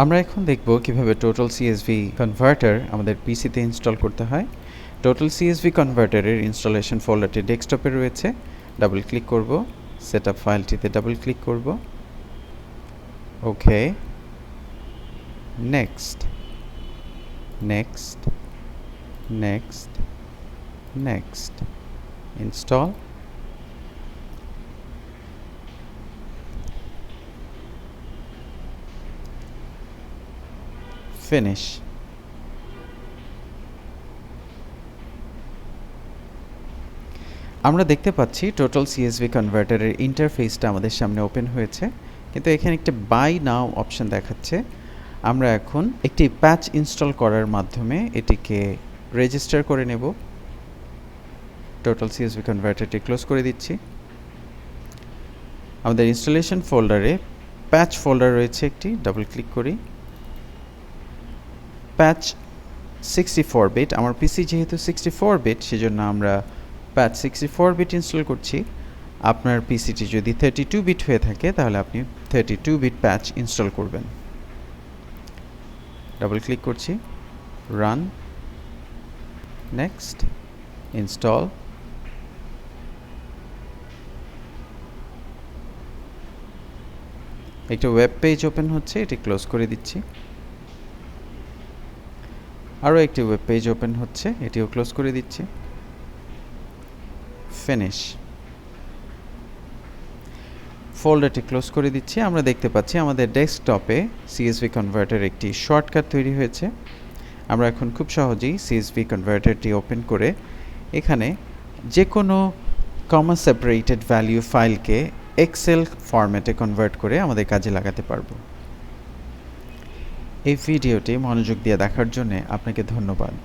আমরা এখন দেখব কিভাবে টোটাল সিএসভি কনভার্টার আমাদের পিসিতে ইনস্টল করতে হয়। টোটাল সিএসভি কনভার্টারের ইনস্টলেশন ফোল্ডারটি ডেস্কটপে রয়েছে। ডাবল ক্লিক করব, সেটআপ ফাইলটিতে ডাবল ক্লিক করব। Okay, next, next, next, next, install. Finish. আমরা দেখতে পাচ্ছি টোটাল সিএসভি কনভার্টারের ইন্টারফেসটা আমাদের সামনে ওপেন হয়েছে, কিন্তু এখানে একটা বাই নাও অপশন দেখাচ্ছে। আমরা এখন একটি প্যাচ ইনস্টল করার মাধ্যমে এটিকে রেজিস্টার করে নেব। টোটাল সিএসভি কনভার্টারটি ক্লোজ করে দিচ্ছি। আমাদের ইনস্টলেশন ফোল্ডারে প্যাচ ফোল্ডার রয়েছে একটি, ডাবল ক্লিক করি। প্যাচ 64 বিট, আমার পিসি যেহেতু 64 বিট সেজন্য আমরা প্যাচ 64 বিট ইনস্টল করছি। আপনার পিসিটি যদি 32 বিট হয়ে থাকে তাহলে আপনি 32 বিট প্যাচ ইনস্টল করবেন। ডাবল ক্লিক করছি, রান, নেক্সট, ইনস্টল। একটা ওয়েব পেজ ওপেন হচ্ছে, এটি ক্লোজ করে দিচ্ছি। আরও একটি ওয়েব পেজ ওপেন হচ্ছে, এটিও ক্লোজ করে দিচ্ছি। ফিনিশ। ফোল্ডারটি ক্লোজ করে দিচ্ছি। আমরা দেখতে পাচ্ছি আমাদের ডেস্কটপে সিএসভি কনভার্টার একটি শর্টকাট তৈরি হয়েছে। আমরা এখন খুব সহজেই সিএসভি কনভার্টারটি ওপেন করে এখানে যে কোনো কমা সেপারেটেড ভ্যালু ফাইলকে এক্সেল ফরম্যাটে কনভার্ট করে আমাদের কাজে লাগাতে পারবো। এই ভিডিওটি মনোযোগ দিয়ে দেখার জন্য আপনাকে ধন্যবাদ।